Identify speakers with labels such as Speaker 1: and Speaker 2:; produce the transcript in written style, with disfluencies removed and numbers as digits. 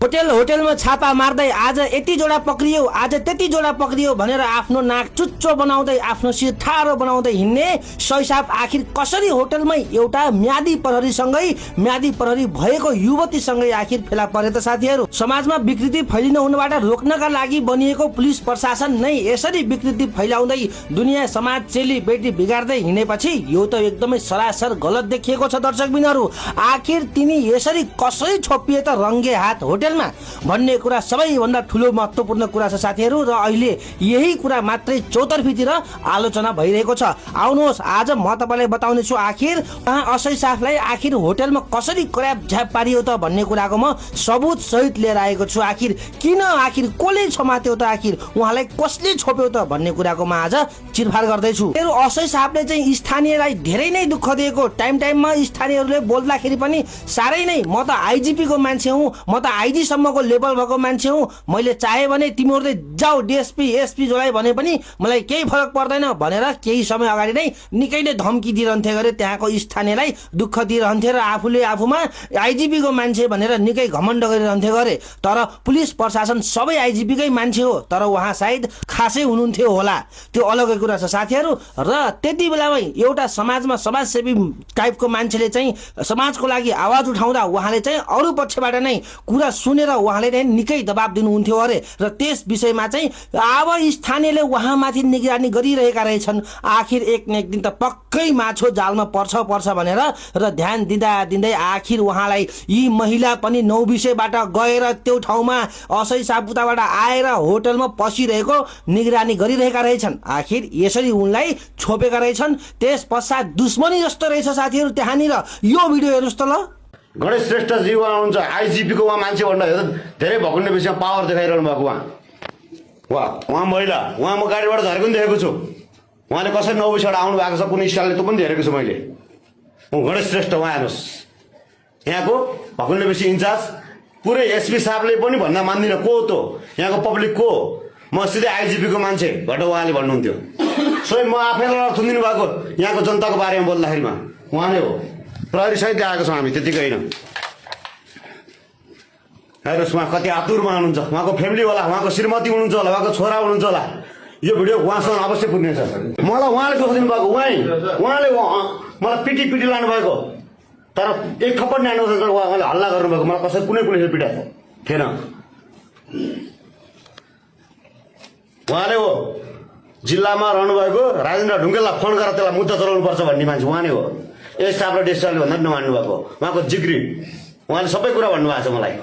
Speaker 1: होटेलमा छापा मार्दै आज यति जोडा पक्रियो आज त्यति जोडा पक्रियो भनेर आफ्नो नाक चुच्चो बनाउँदै आफ्नो शिर ठाडो बनाउँदै हिँड्ने शैसाब आखिर कसरी होटलमै एउटा म्यादी प्रहरी भएको युवतीसँगै आखिर फेला परे त साथीहरू। समाजमा विकृति फैलिन हुनबाट रोक्नका लागि बनिएको पुलिस प्रशासन नै यसरी विकृति फैलाउँदै दुनियाँ समाज चेली बेटी बिगार्दै हिँडेपछि यो त एकदमै सरासर गलत देखिएको छ दर्शकबिनहरू। आखिर तिनी यसरी कसरी छोपिए त रङ्गे हात होटलमा भन्ने कुरा सबैभन्दा ठुलो महत्त्वपूर्ण कुरा छ साथीहरू। र अहिले यही कुरा मात्रै चौतर्फीतिर आलोचना भइरहेको छ। आउनुहोस् आज म तपाईलाई बताउने छु आखिर असै साफलाई आखिर होटलमा कसरी क्र्याप झ्याप पारियो त भन्ने कुराको म सबुत सहित लिएर आएको छु। आखिर किन आखिर कसले छमात्यो त आखिर उहाँलाई कसले छोप्यो त भन्ने कुराको म आज चिरफार गर्दैछु। असै साफले चाहिँ स्थानीयलाई धेरै नै दुःख दिएको टाइममा स्थानीयहरूले बोल्दाखेरि पनि साह्रै नै म त आइजिपी को मान्छे हुँ म त आइजी सम्मको लेभल भएको मान्छे हुँ मैले चाहे भने तिमीहरूले जाऊ डिएसपी एसपी जोलाई भने पनि मलाई केही फरक पर्दैन भनेर केही समय अगाडि नै निकै नै धम्की दिइरहन्थे गरे त्यहाँको स्थानीयलाई दुःख दिइरहन्थे र आफूले आफूमा आइजिपी को मान्छे भनेर निकै घमण्ड गरिरहन्थे गरे। तर पुलिस प्रशासन सबै आइजिपी कै मान्छे हो तर उहाँ सायद खासै हुनुहुन्थ्यो होला त्यो अलगै कुरा छ साथीहरू। र त्यति बेलामै एउटा समाजमा समाजसेवी टाइपको मान्छेले चाहिँ समाजको लागि आवाज उठाउँदा उहाँले चाहिँ अरू पक्षबाट नै कुरा सुनेर उहाँले नै निकै दबाब दिनुहुन्थ्यो अरे र त्यस विषयमा चाहिँ अब स्थानीयले उहाँमाथि निगरानी गरिरहेका रहेछन्। आखिर एक न एक दिन त पक्कै माछो जालमा पर्छ भनेर र ध्यान दिँदै आखिर उहाँलाई यी महिला पनि नौबिसेबाट गएर त्यो ठाउँमा असै सापुताबाट आएर होटलमा पसिरहेको निगरानी गरिरहेका रहेछन्। आखिर यसरी उनलाई छोपेका रहेछन्। त्यस पश्चात दुश्मनी जस्तो रहेछ साथीहरू त्यहाँनिर यो भिडियो हेर्नुहोस् त ल।
Speaker 2: गणेश श्रेष्ठ जी हुनुहुन्छ आइजिपी को उहाँ मान्छे भन्दा धेरै भकुन्डे विषयमा पावर देखाइरहनु भएको उहाँ महिला उहाँ म गाडीबाट झरेको पनि देखेको छु। उहाँले कसरी नौबिसबाट आउनु भएको छ कुनै स्टाइलले त्यो पनि हेरेको छु मैले। गणेश श्रेष्ठ उहाँ हेर्नुहोस् यहाँको भकुन्डे विषय इन्चार्ज पुरै एसपी साहबले पनि भन्दा मान्दिनँ को त यहाँको पब्लिक को म सिधै आइजिपी को मान्छे भनेर उहाँले भन्नुहुन्थ्यो। स्वयं म आफैलाई थुनिदिनु भएको यहाँको जनताको बारेमा बोल्दाखेरिमा उहाँले हो। प्रहरी सहित आएको छौँ हामी त्यतिकै होइन। हेर्नुहोस् उहाँ कति आतुरमा हुनुहुन्छ उहाँको फ्यामिली होला उहाँको श्रीमती हुनुहुन्छ होला उहाँको छोरा हुनुहुन्छ होला यो भिडियो उहाँसँग अवश्य पुग्नेछ। मलाई उहाँले दुःख दिनुभएको उहाँले मलाई पिटी लानु भएको तर एक थप्पड न्यानो उहाँले हल्ला गर्नुभएको मलाई कसै कुनै पिटाएको थिएन। उहाँले हो जिल्लामा रहनुभएको राजेन्द्र ढुङ्गेललाई फोन गरेर त्यसलाई मुद्दा चलाउनु पर्छ भन्ने मान्छे उहाँ नै हो। यस साप्रो डेस्टाले भन्दा नमान्नु भएको उहाँको जिग्री उहाँले सबै कुरा भन्नुभएको छ मलाई।